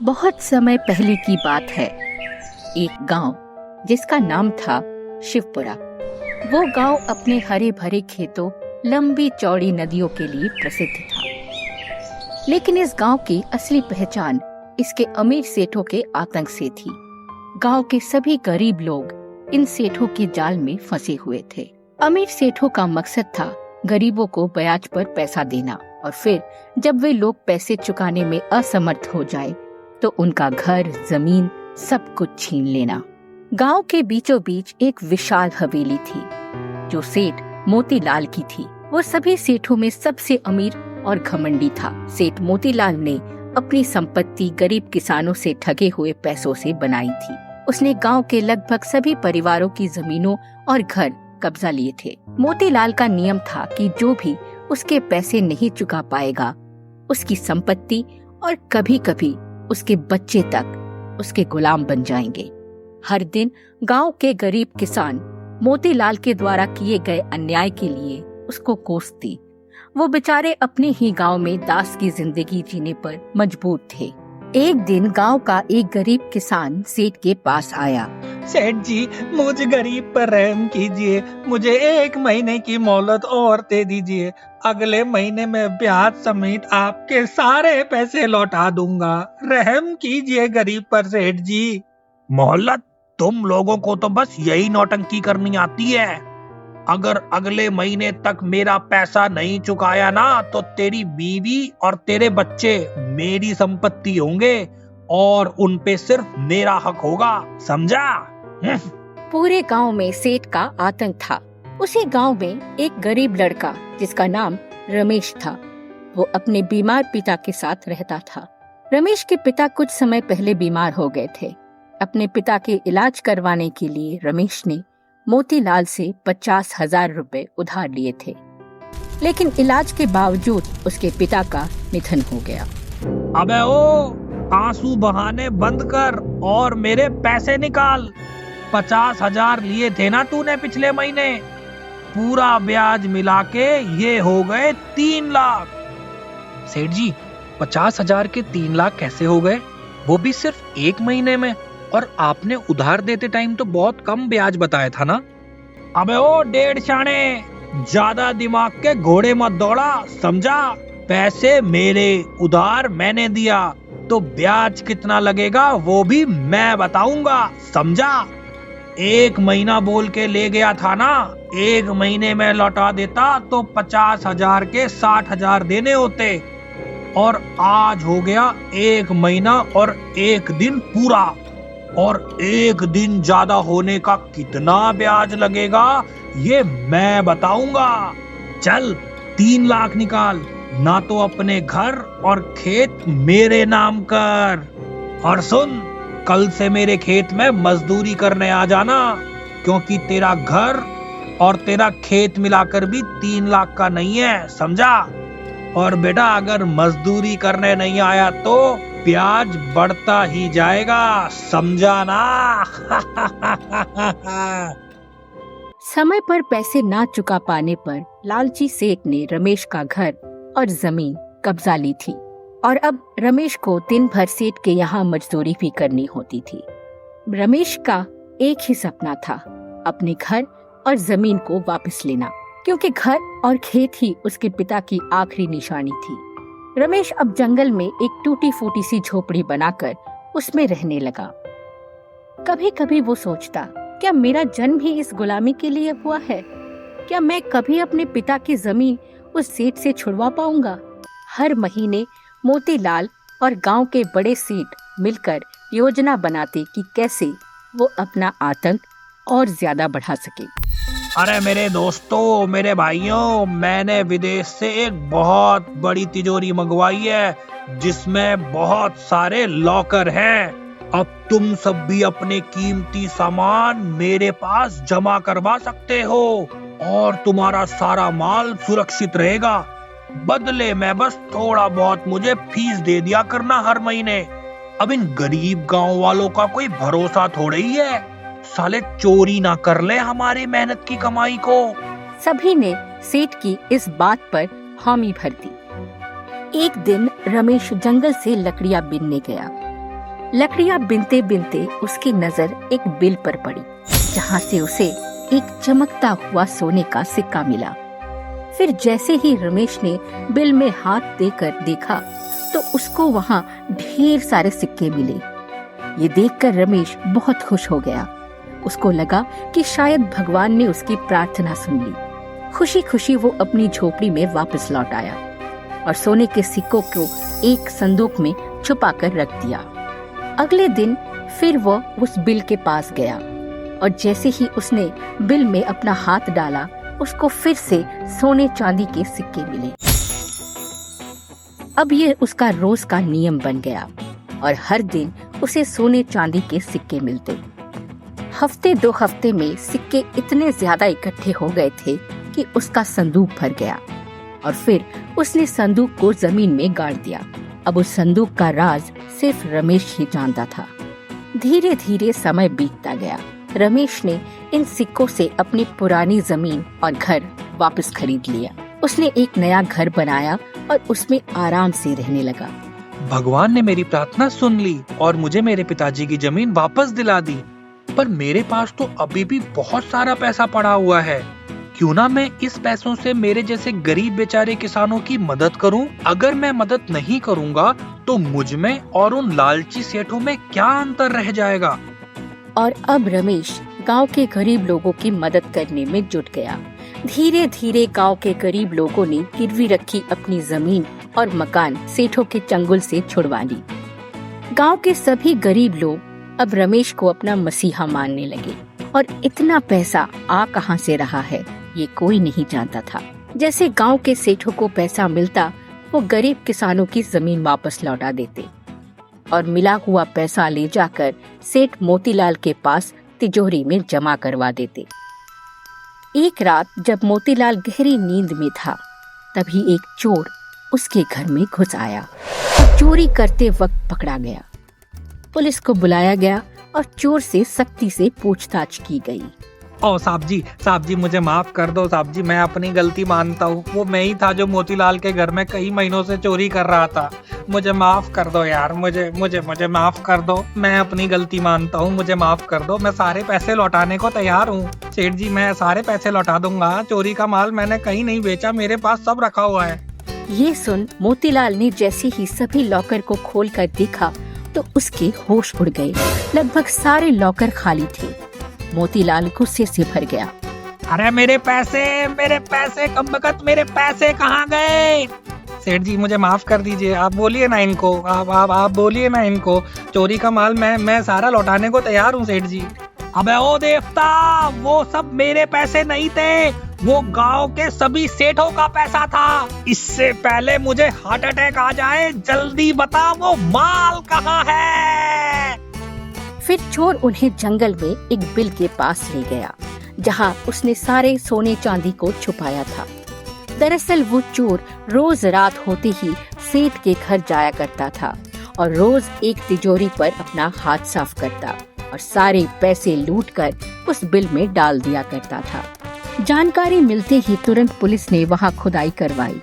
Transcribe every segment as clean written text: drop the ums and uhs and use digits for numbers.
बहुत समय पहले की बात है। एक गांव जिसका नाम था शिवपुरा। वो गांव अपने हरे भरे खेतों, लंबी चौड़ी नदियों के लिए प्रसिद्ध था। लेकिन इस गांव की असली पहचान इसके अमीर सेठों के आतंक से थी। गांव के सभी गरीब लोग इन सेठों के जाल में फंसे हुए थे। अमीर सेठों का मकसद था गरीबों को ब्याज पर पैसा देना, और फिर जब वे लोग पैसे चुकाने में असमर्थ हो जाए तो उनका घर, जमीन, सब कुछ छीन लेना। गांव के बीचों बीच एक विशाल हवेली थी जो सेठ मोतीलाल की थी। वो सभी सेठों में सबसे अमीर और घमंडी था। सेठ मोतीलाल ने अपनी संपत्ति गरीब किसानों से ठगे हुए पैसों से बनाई थी। उसने गांव के लगभग सभी परिवारों की जमीनों और घर कब्जा लिए थे। मोतीलाल का नियम था कि जो भी उसके पैसे नहीं चुका पाएगा, उसकी संपत्ति और कभी कभी उसके बच्चे तक उसके गुलाम बन जाएंगे। हर दिन गांव के गरीब किसान मोतीलाल के द्वारा किए गए अन्याय के लिए उसको कोसते। वो बेचारे अपने ही गांव में दास की जिंदगी जीने पर मजबूर थे। एक दिन गांव का एक गरीब किसान सेठ के पास आया। सेठ जी, मुझ गरीब पर रहम कीजिए। मुझे 1 महीने की मोहलत और दे दीजिए। अगले महीने में ब्याज समेत आपके सारे पैसे लौटा दूंगा। रहम कीजिए गरीब पर सेठ जी। मोहलत? तुम लोगों को तो बस यही नौटंकी करनी आती है। अगर अगले महीने तक मेरा पैसा नहीं चुकाया ना, तो तेरी बीवी और तेरे बच्चे मेरी संपत्ति होंगे और उन पे सिर्फ मेरा हक होगा, समझा? पूरे गांव में सेठ का आतंक था। उसी गांव में एक गरीब लड़का जिसका नाम रमेश था, वो अपने बीमार पिता के साथ रहता था। रमेश के पिता कुछ समय पहले बीमार हो गए थे। अपने पिता के इलाज करवाने के लिए रमेश ने मोतीलाल से 50,000 रुपए उधार लिए थे, लेकिन इलाज के बावजूद उसके पिता का निधन हो गया। अबे ओ, आंसू बहाने बंद कर और मेरे पैसे निकाल। 50,000 लिए थे ना तूने पिछले महीने? पूरा ब्याज मिला के ये हो गए 3 लाख। सेठ जी, 50,000 के 3 लाख कैसे हो गए? वो भी सिर्फ 1 महीने में। और आपने उधार देते टाइम तो बहुत कम ब्याज बताया था ना? अबे ओ डेढ़ शाने, ज्यादा दिमाग के घोड़े मत दौड़ा, समझा? पैसे मेरे, उधार मैंने दिया, तो ब्याज कितना लगेगा वो भी मैं बताऊंगा, समझा? 1 महीना बोल के ले गया था ना, 1 महीने में लौटा देता तो 50,000 के 60,000 देने होते। और आज हो गया 1 महीना और 1 दिन पूरा, और 1 दिन ज्यादा होने का कितना ब्याज लगेगा ये मैं बताऊंगा। चल 3 लाख निकाल, ना तो अपने घर और खेत मेरे नाम कर। और सुन, कल से मेरे खेत में मजदूरी करने आ जाना, क्योंकि तेरा घर और तेरा खेत मिलाकर भी 3 लाख का नहीं है, समझा? और बेटा, अगर मजदूरी करने नहीं आया तो ब्याज बढ़ता ही जाएगा, समझा ना? समय पर पैसे ना चुका पाने पर लालची सेठ ने रमेश का घर और जमीन कब्जा ली थी, और अब रमेश को दिन भर सेठ के यहाँ मजदूरी भी करनी होती थी। रमेश का एक ही सपना था, अपने घर और जमीन को वापस लेना, क्योंकि घर और खेत ही उसके पिता की आखिरी निशानी थी। रमेश अब जंगल में एक टूटी फूटी सी झोपड़ी बनाकर उसमें रहने लगा। कभी कभी वो सोचता, क्या मेरा जन्म ही इस गुलामी के लिए हुआ है? क्या मैं कभी अपने पिता की जमीन उस सेठ से छुड़वा पाऊंगा? हर महीने मोतीलाल और गांव के बड़े सेठ मिलकर योजना बनाते कि कैसे वो अपना आतंक और ज्यादा बढ़ा सके। अरे मेरे दोस्तों, मेरे भाइयों, मैंने विदेश से एक बहुत बड़ी तिजोरी मंगवाई है जिसमें बहुत सारे लॉकर हैं। अब तुम सब भी अपने कीमती सामान मेरे पास जमा करवा सकते हो और तुम्हारा सारा माल सुरक्षित रहेगा। बदले में बस थोड़ा बहुत मुझे फीस दे दिया करना हर महीने। अब इन गरीब गांव वालों का कोई भरोसा थोड़ा ही है, साले चोरी ना कर ले हमारी मेहनत की कमाई को। सभी ने सेठ की इस बात पर हामी भर दी। एक दिन रमेश जंगल से लकड़ियां बीनने गया। लकड़ियां बिनते बिनते उसकी नजर एक बिल पर पड़ी, जहाँ से उसे एक चमकता हुआ सोने का सिक्का मिला। फिर जैसे ही रमेश ने बिल में हाथ देकर देखा तो उसको वहाँ ढेर सारे सिक्के मिले। ये देखकर रमेश बहुत खुश हो गया। उसको लगा कि शायद भगवान ने उसकी प्रार्थना सुन ली। खुशी खुशी वो अपनी झोपड़ी में वापस लौट आया और सोने के सिक्कों को एक संदूक में छुपा कर रख दिया। अगले दिन फिर वो उस बिल के पास गया और जैसे ही उसने बिल में अपना हाथ डाला, उसको फिर से सोने चांदी के सिक्के मिले। अब ये उसका रोज का नियम बन गया और हर दिन उसे सोने चांदी के सिक्के मिलते। हफ्ते 2 हफ्ते में सिक्के इतने ज्यादा इकट्ठे हो गए थे कि उसका संदूक भर गया और फिर उसने संदूक को जमीन में गाड़ दिया। अब उस संदूक का राज सिर्फ रमेश ही जानता था। धीरे धीरे समय बीतता गया। रमेश ने इन सिक्कों से अपनी पुरानी जमीन और घर वापस खरीद लिया। उसने एक नया घर बनाया और उसमें आराम से रहने लगा। भगवान ने मेरी प्रार्थना सुन ली और मुझे मेरे पिताजी की जमीन वापस दिला दी। पर मेरे पास तो अभी भी बहुत सारा पैसा पड़ा हुआ है। क्यों ना मैं इस पैसों से मेरे जैसे गरीब बेचारे किसानों की मदद करूं? अगर मैं मदद नहीं करूंगा तो मुझ में और उन लालची सेठों में क्या अंतर रह जाएगा? और अब रमेश गांव के गरीब लोगों की मदद करने में जुट गया। धीरे धीरे गांव के गरीब लोगों ने गिरवी रखी अपनी जमीन और मकान सेठों के चंगुल से छुड़वा ली। गांव के सभी गरीब लोग अब रमेश को अपना मसीहा मानने लगे और इतना पैसा आ कहां से रहा है ये कोई नहीं जानता था। जैसे गांव के सेठों को पैसा मिलता, वो गरीब किसानों की जमीन वापस लौटा देते और मिला हुआ पैसा ले जाकर सेठ मोतीलाल के पास तिजोरी में जमा करवा देते। एक रात जब मोतीलाल गहरी नींद में था, तभी एक चोर उसके घर में घुस आया और चोरी करते वक्त पकड़ा गया। पुलिस को बुलाया गया और चोर से सख्ती से पूछताछ की गई। ओ साहब जी मुझे माफ कर दो साहब जी, मैं अपनी गलती मानता हूँ। वो मैं ही था जो मोतीलाल के घर में कई महीनों से चोरी कर रहा था। मुझे माफ कर दो यार, मुझे माफ कर दो। मैं अपनी गलती मानता हूँ, मुझे माफ कर दो। मैं सारे पैसे लौटाने को तैयार हूँ सेठ जी, मैं सारे पैसे लौटा दूंगा। चोरी का माल मैंने कहीं नहीं बेचा, मेरे पास सब रखा हुआ है। ये सुन मोतीलाल ने जैसे ही सभी लॉकर को खोल कर देखा तो उसके होश उड़ गए। लगभग सारे लॉकर खाली थे। मोतीलाल गुस्से से भर गया। अरे मेरे पैसे कमबख्त, मेरे पैसे कहाँ गए? सेठ जी मुझे माफ कर दीजिए, आप बोलिए ना इनको, आप बोलिए ना इनको। चोरी का माल मैं सारा लौटाने को तैयार हूँ सेठ जी। अबे ओ देवता, वो सब मेरे पैसे नहीं थे, वो गांव के सभी सेठों का पैसा था। इससे पहले मुझे हार्ट अटैक आ जाए, जल्दी बता वो माल कहाँ है? फिर चोर उन्हें जंगल में एक बिल के पास ले गया, जहाँ उसने सारे सोने चांदी को छुपाया था। दरअसल वो चोर रोज रात होते ही सेठ के घर जाया करता था और रोज एक तिजोरी पर अपना हाथ साफ करता और सारे पैसे लूटकर उस बिल में डाल दिया करता था। जानकारी मिलते ही तुरंत पुलिस ने वहाँ खुदाई करवाई,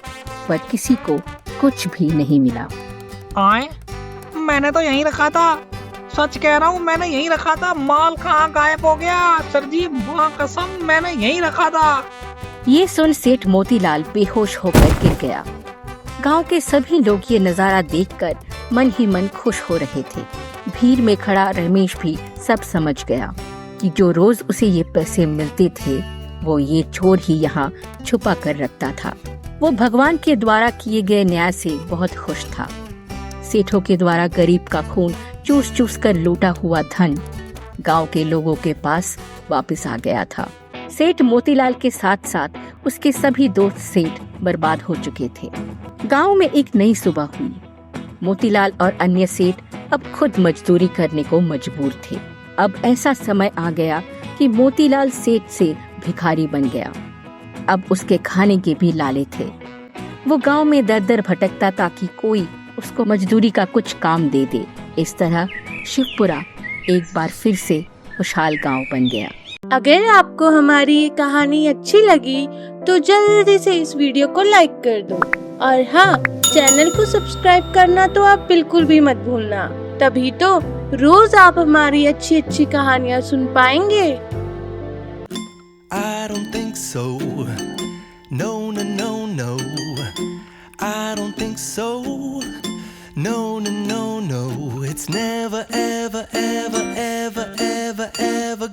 पर किसी को कुछ भी नहीं मिला। आए, मैंने तो यहीं रखा था, सच कह रहा हूँ, मैंने यहीं रखा था। माल कहाँ गायब हो गया? सर जी माँ कसम, मैंने यहीं रखा था। ये सुन सेठ मोतीलाल बेहोश होकर गिर गया। गांव के सभी लोग ये नजारा देखकर मन ही मन खुश हो रहे थे। भीड़ में खड़ा रमेश भी सब समझ गया कि जो रोज उसे ये पैसे मिलते थे वो ये चोर ही यहाँ छुपा कर रखता था। वो भगवान के द्वारा किए गए न्याय से बहुत खुश था। सेठों के द्वारा गरीब का खून चूस चूस कर लूटा हुआ धन गांव के लोगों के पास वापस आ गया था। सेठ मोतीलाल के साथ साथ उसके सभी दोस्त सेठ बर्बाद हो चुके थे। गांव में एक नई सुबह हुई। मोतीलाल और अन्य सेठ अब खुद मजदूरी करने को मजबूर थे। अब ऐसा समय आ गया कि मोतीलाल सेठ से भिखारी बन गया। अब उसके खाने के भी लाले थे। वो गांव में दर दर भटकता ताकि कोई उसको मजदूरी का कुछ काम दे दे। इस तरह शिवपुरा एक बार फिर से खुशहाल गांव बन गया। अगर आपको हमारी ये कहानी अच्छी लगी तो जल्दी से इस वीडियो को लाइक कर दो और हाँ, चैनल को सब्सक्राइब करना तो आप बिल्कुल भी मत भूलना। तभी तो रोज आप हमारी अच्छी अच्छी कहानियाँ सुन पाएंगे। I don't think so. No, no, no, no. I don't think so. No, no, no, no. It's never, ever, ever, ever, ever, ever